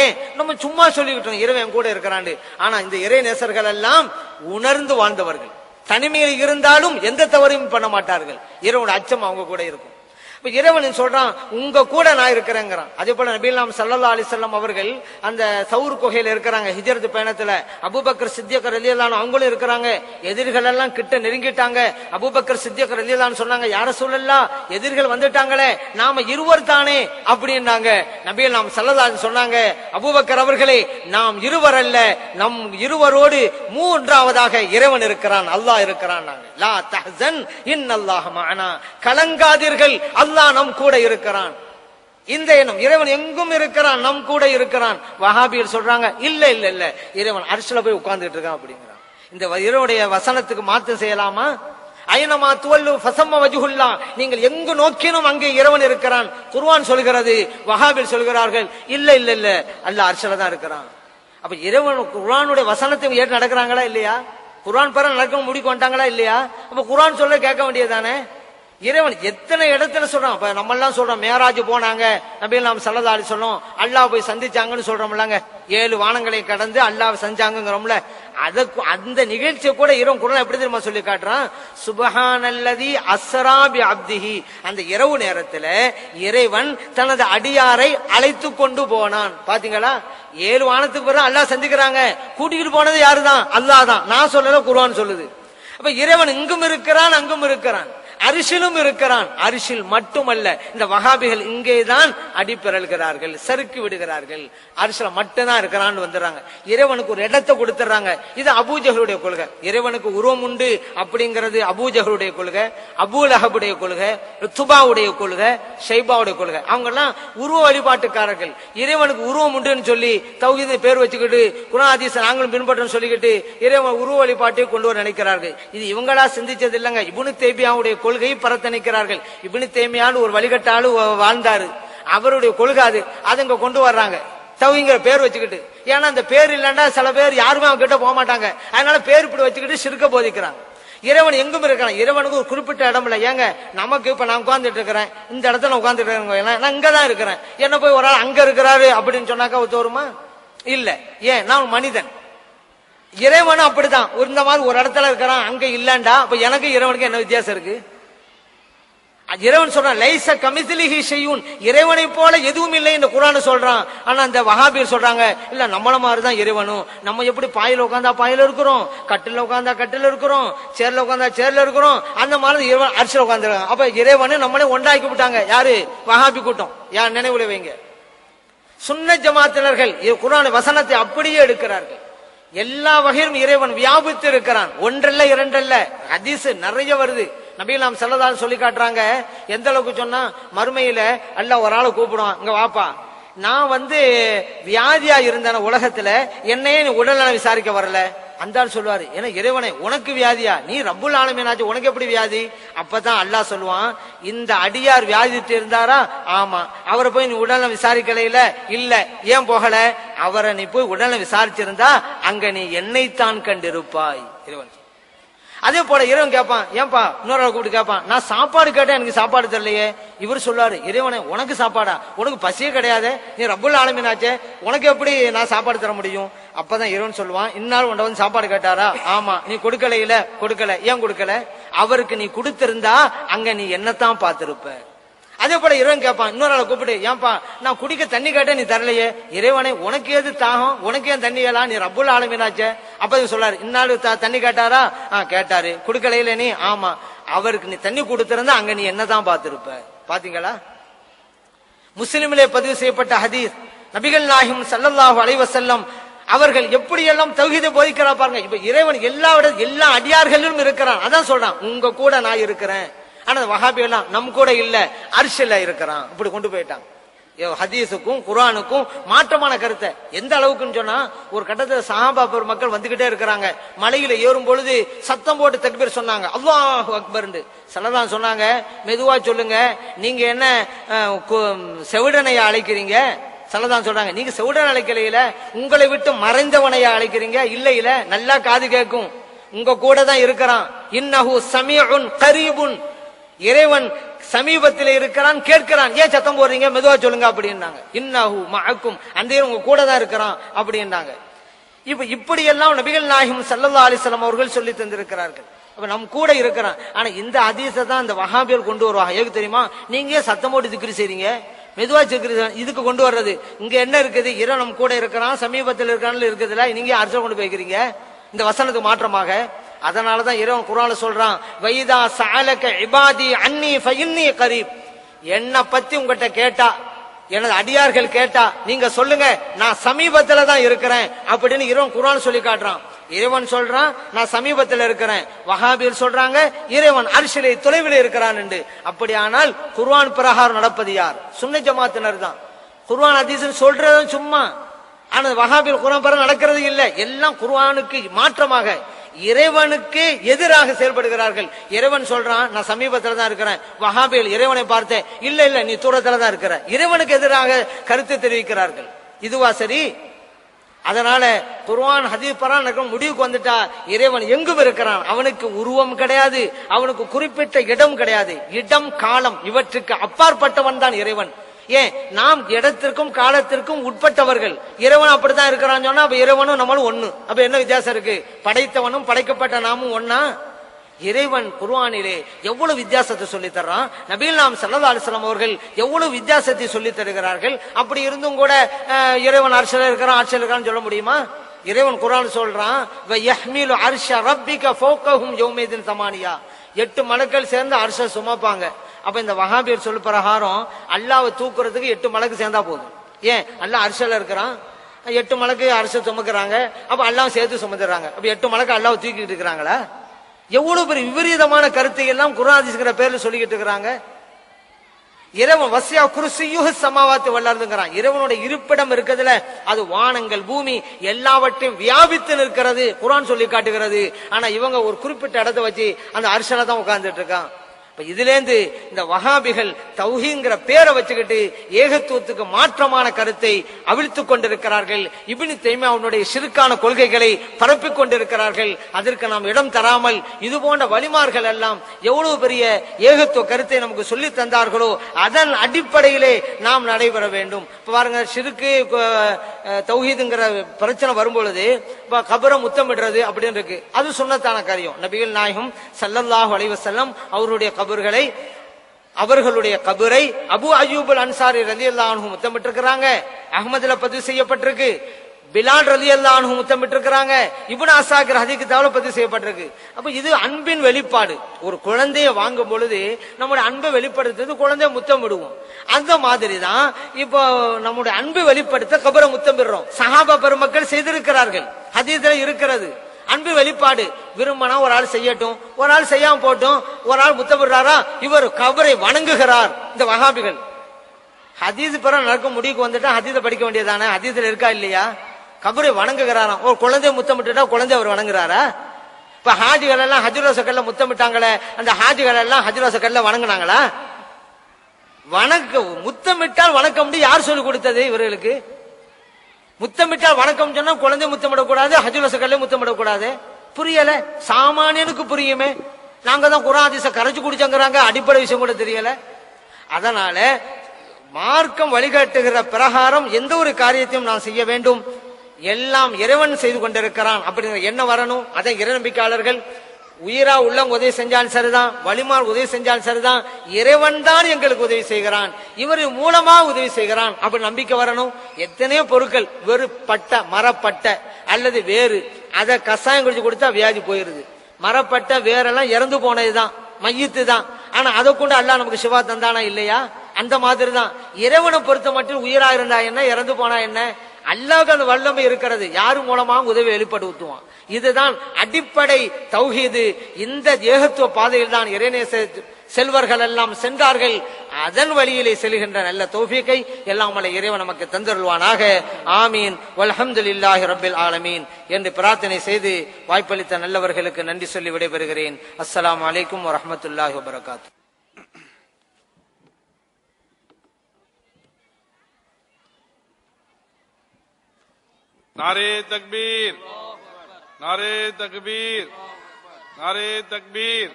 ஏன் நம்ம சும்மா சொல்லிக்கிட்டோம் இறைவன் கூட இருக்கிறான். ஆனா இந்த இறை நேசர்கள் எல்லாம் உணர்ந்து வாழ்ந்தவர்கள். தனிமையில் இருந்தாலும் எந்த தவறையும் பண்ண மாட்டார்கள். இறைவனோட அச்சம் அவங்க கூட இருக்கும். இப்ப இறைவன் சொல்றான் உங்க கூட நான் இருக்கிறேங்கிறான். அதே போல நபிகள் ஸல்லல்லாஹு அலைஹி வஸல்லம் அவர்கள் அந்த சவுர் குகையில இருக்கிறாங்க. ஹிஜ்ரத் பயணத்துல அபூபக்கர் சித்திக் ரலியல்லாஹு அன்ஹு அவங்களும் இருக்கிறாங்க. எதிரிகள் எல்லாம் கிட்ட நெருங்கிட்டாங்க. அபூபக்கர் சித்திக் ரலியல்லாஹு அன்ஹு சொன்னாங்க, யா ரசூலல்லாஹ் எதிரிகள் வந்துட்டாங்களே, நாம இருவர் தானே அப்படின்னாங்க. நபிகள் ஸல்லல்லாஹு அலைஹி வஸல்லம் சொன்னாங்க, அபூபக்கர் அவர்களே, நாம் இருவர் அல்ல, நம் இருவரோடு மூன்றாவதாக இறைவன் இருக்கிறான், அல்லாஹ் இருக்கிறான். லா தஹ்சன் இன்னல்லாஹ மஅனா, கலங்காதீர்கள், அல்லாஹ் நம் கூட இருக்கிறான். இந்த எண்ணம், இறைவன் எங்கும் இருக்கிறான், நம் கூட இருக்கிறான். வஹாபியர் சொல்றாங்க இல்ல இல்ல இல்ல, இறைவன் அர்ஷ்ல போய் உட்கார்ந்துட்டு இருக்கான் அப்படிங்கிறான். இந்த இறைவனுடைய வசனத்துக்கு மாற்றம் செய்யலாமா? ஐனமா துவல்லு ஃபஸம்ம வஜ்ஹுல்லாஹ், நீங்கள் எங்கு நோக்கினும் அங்கே இறைவன் இருக்கிறான் குர்ஆன் சொல்கிறது. வஹாபியர் சொல்கிறார்கள் இல்ல இல்ல இல்ல, அல்லாஹ் அர்ஷ்ல தான் இருக்கிறான். அப்ப இறைவன் குர்ஆனுடைய வசனத்தை ஏற்று நடக்கிறாங்களா இல்லையா? குர்ஆன் பர நடக்க முடிக்க வந்துட்டாங்களா இல்லையா? அப்ப குர்ஆன் சொல்ல கேட்க வேண்டியதானே? இறைவன் எத்தனை இடத்துல சொல்றான். இப்ப நம்ம எல்லாம் சொல்றோம் மேராஜ் போனாங்க, நபிகள் ஸல்லல்லாஹு அலைஹி வஸல்லம் அல்லாஹ் போய் சந்திச்சாங்கன்னு சொல்றோம்லங்க. 7 வானங்களை கடந்து அல்லாஹ் சஞ்சாங்கிறோம்ல. அதுக்கு அந்த நிகழ்ச்சியை கூட இறைவன் குர்ஆன் எப்படி தெரியுமா சொல்லி காட்டுறான்? சுப்ஹானல்லதி அஸ்ரா பி அப்திஹி, அந்த இரவு நேரத்துல இறைவன் தனது அடியாரை அழைத்து கொண்டு போனான். பாத்தீங்களா? 7 வானத்துக்கு பிறகு அல்லாஹ் சந்திக்கிறாங்க. கூட்டிகிட்டு போனது யாருதான்? அல்லாஹ் தான். நான் சொல்லல, குர்ஆன் சொல்லுது. அப்ப இறைவன் இங்கும் இருக்கிறான், அங்கும் இருக்கிறான், அரிசிலும் இருக்கிறான். அரிசில் மட்டுமல்ல, இந்த வஹாபிகள் இங்கேதான் அடிப்பிறல்கிறார்கள், சறுக்கி விடுகிறார்கள். அரிசில மட்டும்தான் இருக்கிறான்னு வந்துடுறாங்க. இறைவனுக்கு ஒரு இடத்தை கொடுத்துறாங்க. இது அபூஜஹலுடைய கொள்கை. இறைவனுக்கு உருவம் உண்டு அப்படிங்கிறது அபூஜஹலுடைய கொள்கை, அபூலஹபுடைய கொள்கை, ருத்துபாவுடைய கொள்கை, ஷைபாவுடைய கொள்கை. அவங்க எல்லாம் உருவ வழிபாட்டுக்காரர்கள். இறைவனுக்கு உருவம் உண்டுன்னு சொல்லி தௌஹீத் பேர் வச்சுக்கிட்டு குர்ஆன் ஹதீஸ் நாங்களும் பின்பற்றோம் சொல்லிக்கிட்டு இறைவன் உருவ வழிபாட்டை கொண்டு வர நினைக்கிறார்கள். இது இவங்களா சிந்திச்சது இல்லைங்க. இப்னு தைமியாவுடைய கொள்கையை பரத்தணிக்கிறார்கள். இப்னு தைமியான்னு ஒரு வழிகட்டாளு வாழ்ந்தாரு, அவருடைய கொள்கை அது. அதுங்க கொண்டு வர்றாங்க தௌஹீங்கிற பேர் வச்சுக்கிட்டு. ஏன்னா அந்த பேர் இல்லைன்னா சில பேர் யாருமே அவங்க கிட்ட போக மாட்டாங்க. அதனால பேர் இப்படி வச்சுக்கிட்டு சிறுக்க போதிக்கிறாங்க. இறைவன் எங்கும் இருக்கிறான். இறைவனுக்கு ஒரு குறிப்பிட்ட இடம் இல்லை. ஏங்க நமக்கு இப்ப நான் உட்கார்ந்துட்டு இருக்கிறேன், இந்த இடத்துல நான் உட்கார்ந்துட்டு இருக்கேன், நான் இங்கதான் இருக்கிறேன், என்ன போய் ஒரு ஆள் அங்க இருக்கிறாரு அப்படின்னு சொன்னாக்கா தோறுமா? இல்ல. ஏன்? நான் மனிதன். இறைவனும் அப்படிதான். இந்த மாதிரி ஒரு இடத்துல இருக்கிறான், அங்க இல்லண்டா. அப்ப எனக்கு இறைவனுக்கு என்ன வித்தியாசம் இருக்கு? இறைவன் சொல்றான் லைஸ கமிஸ்லிஹி ஷைஉன், இறைவனை போல எதுவும் இல்லை இந்த குர்ஆன் சொல்றான். ஆனா இந்த வஹாபியர் சொல்றாங்க இல்ல நம்மள மாதிரி தான் இறைவனும். நம்ம எப்படி பாயில உட்கார்ந்தா பாயில இருக்கிறோம், கட்டில உட்கார்ந்தா கட்டில இருக்கிறோம், சேர்ல உட்கார்ந்தா சேர்ல இருக்கிறோம், அந்த மாதிரி இறைவன் அரிசில உட்கார்ந்துருக்காங்க. அப்ப இறைவனை நம்மளே ஒன்றாக்கி விட்டாங்க. யாரு? வஹாபி கூட்டம். யார் நினைவுல வைங்க. சுன்னத் ஜமாத்தினர்கள் குர்ஆன் வசனத்தை அப்படியே எடுக்கிறார்கள். எல்லா வகையிலும் இறைவன் வியாபித்து இருக்கிறான். ஒன்றல்ல இரண்டல்ல, ஹதீஸ் நிறைய வருது. நபிகள் ஸல்லல்லாஹு அலைஹி சொல்லி காட்டுறாங்க. எந்த அளவுக்கு சொன்னா, மறுமையில அல்லாஹ் ஒரு ஆளை கூப்பிடுவான், இங்க வாப்பா, நான் வியாதியா இருந்தேன் உலகத்துல, என்னையே நீ உடல்நலம் விசாரிக்க வரல. அந்த ஆள் சொல்லுவாரு, ஏன்னா இறைவனை உனக்கு வியாதியா, நீ ரப்புல் ஆலமீன் ஆச்சு, உனக்கு எப்படி வியாதி? அப்பதான் அல்லாஹ் சொல்லுவான், இந்த அடியார் வியாதிட்டு இருந்தாரா? ஆமா. அவரை போய் நீ உடல்நலம் விசாரிக்கல? இல்ல. ஏன் போகல? அவரை நீ போய் உடல்நலம் விசாரிச்சிருந்தா அங்க நீ என்னைத்தான் கண்டிருப்பாய். இறைவன் அதே போல இறைவன் கேட்பான், ஏன்பா இன்னொரு ஆள் கூப்பிட்டு கேட்பான், நான் சாப்பாடு கேட்டேன் எனக்கு சாப்பாடு தரலையே. இவர் சொல்லுவாரு, இறைவனே உனக்கு சாப்பாடா? உனக்கு பசியே கிடையாது, நீ ரப்புல் ஆலமீன் ஆச்சே, உனக்கு எப்படி நான் சாப்பாடு தர முடியும்? அப்பதான் இறைவன் சொல்லுவான், இன்னாலும் உன்ட சாப்பாடு கேட்டாரா? ஆமா. நீ கொடுக்கல? இல்ல. கொடுக்கல. ஏன் கொடுக்கல? அவருக்கு நீ கொடுத்திருந்தா அங்க நீ என்னத்தான் பார்த்திருப்ப. அதே போல இறைவன் கேட்பான், இன்னொரு ஆளை கூப்பிட்டு, ஏன்பா நான் குடிக்க தண்ணி கேட்டேன் நீ தரலையே. இறைவனே உனக்கு ஏது தாகம், உனக்கு ஏன் தண்ணி கேளா, நீ ரப்புல் ஆலமீனாச்சே. அப்ப சொல்லாரு, இன்னாலு தண்ணி கேட்டாரா? கேட்டாரு. குடுக்கல? இல்ல. நீ ஆமா. அவருக்கு நீ தண்ணி கொடுத்திருந்தா அங்க நீ என்னதான் பார்த்திருப்ப. பாத்தீங்களா? முஸ்லிமிலே பதிவு செய்யப்பட்ட ஹதீஸ், நபிகள் நாயகம் ஸல்லல்லாஹு அலைஹி வஸல்லம் அவர்கள் எப்படியெல்லாம் தௌஹீதை போதிக்கிறா பாருங்க. இப்ப இறைவன் எல்லா அடியார்களிலும் இருக்கிறான். அதான் சொல்றான், உங்க கூட நான் இருக்கிறேன். ஆனா வஹாபி எல்லாம் நம் கூட இல்ல, அர்ஷ்ல இருக்கிறான். இப்படி கொண்டு போயிட்டாங்க. ஹதீஸுக்கும் குர்ஆனுக்கும் மாற்றமான கருத்தை. எந்த அளவுக்குன்னு சொன்னா, ஒரு கட்டத்துல சஹாபா பெருமக்கள் வந்துகிட்டே இருக்கிறாங்க. மலையில ஏறும் பொழுது சத்தம் போட்டு தக்பீர் சொன்னாங்க, அல்லாஹு அக்பர்னு. ஸல்லல்லாஹு சொன்னாங்க, மெதுவா சொல்லுங்க, நீங்க என்ன செவிடனையா அழைக்கிறீங்க? ஸல்லல்லாஹு சொல்றாங்க, நீங்க செவிடன் அழைக்கலையில, உங்களை விட்டு மறைந்தவனையா அழைக்கிறீங்க? இல்ல, நல்லா காது கேட்கும், உங்க கூட தான் இருக்கிறான். இன்னஹு சமீஉன் கரீபுன், இறைவன் சமீபத்தில் இருக்கிறான், கேட்கிறான், ஏன் சத்தம் போடுறீங்க, மெதுவா சொல்லுங்க அப்படின்னாங்க. இன்னஹு மஅக்கும், அந்த உங்க கூட தான் இருக்கிறான் அப்படின்னாங்க. இப்படி எல்லாம் நபிகள் நாயகம் ஸல்லல்லாஹு அலைஹி வஸல்லம் அவர்கள் சொல்லி தந்திருக்கிறார்கள். அப்ப நம் கூட இருக்கிறான். ஆனா இந்த ஹதீஸை தான் இந்த வஹாபியர் கொண்டு வருவாங்க. எதுக்கு தெரியுமா? நீங்க சத்தம் போட்டு திக்ரு செய்றீங்க, மெதுவா திக்ரு, இதுக்கு கொண்டு வர்றது. இங்க என்ன இருக்குது? இறைவன் நம் கூட இருக்கிறான், சமீபத்தில் இருக்கிறான் இருக்குதுல, நீங்க அர்த்தம் கொண்டு போய்க்கிறீங்க இந்த வசனத்துக்கு மாற்றமாக. அதனாலதான் இறைவன் குர்ஆன்ல சொல்றான், வைதா சஅலக இபாதி அன்னி ஃபஇன்னி கரீப், என்னை பத்தி உங்ககிட்ட கேட்டா, எனது அடியார்கள் கேட்டா நீங்க சொல்லுங்க நான் சமீபத்துல தான் இருக்கிறேன் அப்படின்னு இறைவன் குர்ஆன் சொல்லி காட்டுறான். இறைவன் சொல்றான் நான் சமீபத்தில் இருக்கிறேன், வஹாபியர் சொல்றாங்க இறைவன் அர்ஷிலே தொலைவில் இருக்கிறான் என்று. அப்படியானால் குர்ஆன் பிரகாரம் நடப்பது யார்? சுன்னத் ஜமாத்தினர் தான். குர்ஆன் ஹதீஸ் சொல்றது சும்மா, ஆனா வஹாபியர் குர்ஆன் பிரகாரம் நடக்கிறது இல்லை. எல்லாம் குர்ஆனுக்கு மாற்றமாக இறைவனுக்கு எதிராக செயல்படுகிறார்கள். இறைவன் சொல்றான் நான் சமீபத்துல தான் இருக்கிறேன், வஹாபியர் இறைவனை பார்த்தேன், இல்ல இல்ல நீ தூரத்துல தான் இருக்கிற, இறைவனுக்கு எதிராக கருத்து தெரிவிக்கிறார்கள். இதுவா சரி? அதனால குர்ஆன் ஹதீஸ் பிரகாரம் முடிவுக்கு வந்துட்டா இறைவன் எங்கும் இருக்கிறான். அவனுக்கு உருவம் கிடையாது, அவனுக்கு குறிப்பிட்ட இடம் கிடையாது. இடம் காலம் இவற்றுக்கு அப்பாற்பட்டவன் தான் இறைவன். ஏன் நாம் இடத்திற்கும் காலத்திற்கும் உட்பட்டவர்கள். இறைவன் அப்படித்தான் இருக்கிறான்னு சொன்னா அப்ப இறைவனும் நம்மளும் ஒண்ணு. அப்ப என்ன வித்தியாசம் இருக்கு? படைத்தவனும் படைக்கப்பட்ட நாமும் ஒன்னா? இறைவன் குர்ஆனிலே எவ்வளவு வித்தியாசத்தை சொல்லி தர்றான். நபிகள் நாயகம் ஸல்லல்லாஹு அலைஹி வஸல்லம் அவர்கள் எவ்வளவு வித்தியாசத்தை சொல்லி தருகிறார்கள். அப்படி இருந்தும் கூட இறைவன் அர்ஷில இருக்கிறான், அர்ஷில இருக்கான்னு சொல்ல முடியுமா? இறைவன் குர்ஆன் சொல்றான், வ யஹ்மிலு அர்ஷ ரப்பிக ஃபௌகஹும் யௌமைதின் சமானியா, 8 மலக்குகள் சேர்ந்து அர்ஷ சுமப்பாங்க. அப்ப இந்த வஹாபியர் சொல்லு பிரகாரம் அல்லாஹ்வை தூக்குறதுக்கு 8 மலக்கு சேர்ந்தா போதும். ஏன்? அல்லாஹ் அர்ஷல இருக்கிறான், 8 மலக்கு அர்ஷ சுமக்குறாங்க, அப்ப அல்லாஹ் சேர்த்து சுமந்துறாங்க. அப்ப 8 மலக்கு அல்லாஹ்வை தூக்கிட்டு இருக்கிறாங்களா? எவ்வளவு பெரிய விபரீதமான கருத்தை எல்லாம் குர்ஆன் ஹதீஸ்ங்கிற பேர்ல சொல்லிக்கிட்டு இருக்கிறாங்க. இறைவன் வஸ்யா குர்சியுஹு ஸமாவாத்தி வல் அர்துங்கறான். இறைவனுடைய இருப்பிடம் இருக்குதுல, அது வானங்கள் பூமி எல்லாவற்றையும் வியாபித்து நிற்கிறது குர்ஆன் சொல்லி காட்டுகிறது. ஆனா இவங்க ஒரு குறிப்பிட்ட இடத்தை வச்சு அந்த அர்ஷல தான் உட்கார்ந்துட்டு இருக்கான். இதிலேந்து இந்த வஹாபிகள் தௌஹீத்ங்கிற பேரை வச்சுக்கிட்டு ஏகத்துவத்துக்கு மாற்றமான கருத்தை அவிழ்த்துக் கொண்டிருக்கிறார்கள். இப்னு தைமியாவுடைய ஷிர்கான கொள்கைகளை பரப்பிக் கொண்டிருக்கிறார்கள். அதற்கு நாம் இடம் தராமல் இது போன்ற வலிமார்கள் எல்லாம் எவ்வளவு பெரிய ஏகத்துவ கருத்தை நமக்கு சொல்லி தந்தார்களோ அதன் அடிப்படையிலே நாம் நடைபெற வேண்டும். இப்ப பாருங்க, ஷிர்கு தௌஹீதுங்கிற பிரச்சனை வரும்பொழுது கபரை முத்தமிடுறது அப்படின்னு இருக்கு, அது சுன்னத்தான காரியம். நபிகள் நாயகம் ஸல்லல்லாஹு அலைஹி வஸல்லம் அவருடைய கபர்களை, அவர்களுடைய கபரை அபு அய்யூப் அல் அன்சாரி ரலியல்லாஹு அன்ஹு முத்தமிட்டிருக்கிறாங்க. அஹ்மதுல பதிவு செய்யப்பட்டிருக்கு. பிலால் ரலியல்லாஹு அன்ஹு முத்தமிட்டிருக்கிறாங்க. இப்னு அஸாகிர் ஹதீஸ் கிதாபுல பதிவு செய்யப்பட்டிருக்கு. அப்ப இது அன்பின் வெளிப்பாடு. ஒரு குழந்தையை வாங்கும் பொழுது நம்முடைய அன்பை வெளிப்படுத்துறது குழந்தைய முத்தமிடுவோம். அந்த மாதிரி தான் இப்போ நம்முடைய அன்பை வெளிப்படுத்த கபரை முத்தமிடுறோம். சஹாபா பெருமக்கள் செய்திருக்கிறார்கள், ஹதீஸ்ல இருக்கிறது. அன்பு வெளிப்பாடு. விரும்பினா ஒரு ஆள் செய்யட்டும், ஒரு ஆள் செய்யாம போட்டும், ஒரு ஆள் முத்தமிடுறாரா, இவர் கபரை வணங்குகிறார். இந்த வஹாபிகள் ஹதீஸ் பிற நடக்க முடிவுக்கு வந்துட்டா ஹதீஸை படிக்க வேண்டியதானே? ஹதீஸ்ல இருக்கா இல்லையா? கபரை வணங்குகிறாராம். ஒரு குழந்தைய முத்தமிட்டுட்டா குழந்தை அவர் வணங்குறாரா? இப்ப ஹாஜிகள் எல்லாம் ஹஜ்ரஸக்கல்ல முத்தமிட்டாங்களே, அந்த ஹாஜிகள் எல்லாம் ஹஜ்ரஸக்கல்ல வணங்குனாங்களா? முத்தமிட்டால் வணக்க முடியும் யார் சொல்லி கொடுத்தது இவர்களுக்கு? முத்தமிட்டால் வணக்கம் சொன்னா குழந்தை முத்தமிடக்கூடாது, ஹஜ்ரஸக்கல்ல முத்தமிடக்கூடாது. புரியல? சாமானியனுக்கு புரியுமே. நாங்க தான் குர்ஆன் ஹதீஸை கரைச்சு குடிச்சங்கிறாங்க, அடிப்படை விஷயம் கூட தெரியல. அதனால மார்க்கம் வழிகாட்டுகிற பிரகாரம் எந்த ஒரு காரியத்தையும் நான் செய்ய வேண்டும், எல்லாம் இறைவன் செய்து கொண்டிருக்கிறான் அப்படிங்கிற என்ன வரணும். அதை இறைநம்பிக்கையாளர்கள் உயிரா உள்ளவங்க உதவி செஞ்சாலும் சரிதான், வலிமார் உதவி செஞ்சாலும் சரிதான், இறைவன் தான் எங்களுக்கு உதவி செய்கிறான், இவர் மூலமா உதவி செய்கிறான் அப்படி நம்பிக்கை வரணும். எத்தனையோ பொருட்கள் வெறும் பட்டை, மரப்பட்டை அல்லது வேறு, அதை கஷாயம் குடிச்சு கொடுத்தா வியாதி போயிருது. மரப்பட்டை வேறெல்லாம் இறந்து போனதுதான், மையத்து தான். ஆனா அதை கொண்டு அல்லாஹ் நமக்கு சிவா தந்தானா இல்லையா? அந்த மாதிரி தான் இறைவனை பொறுத்த மட்டும் உயிரா இருந்தா என்ன, இறந்து போனா என்ன, அல்லாஹ்வுக்கு அந்த வல்லமை இருக்கிறது, யாரு மூலமாக உதவி வெளிப்படுத்துவான். இதுதான் அடிப்படை தௌஹீது. இந்த ஏகத்துவ பாதையில் தான் இறைநேச செல்வர்கள் எல்லாம் சென்றார்கள். அதன் வழியிலே செல்கின்ற நல்ல தௌஃபீக்கை எல்லாம் வல்ல இறைவன் நமக்கு தந்தருள்வானாக. ஆமீன். வல்ஹம்துலில்லாஹி ரப்பில் ஆலமீன் என்று பிரார்த்தனை செய்து வாய்ப்பளித்த நல்லவர்களுக்கு நன்றி சொல்லி விடைபெறுகிறேன். அஸ்ஸலாமு அலைக்கும் வரஹ்மத்துல்லாஹி வபரகாத்துஹு. नारे तकबीर, नारे तकबीर, नारे तकबीर।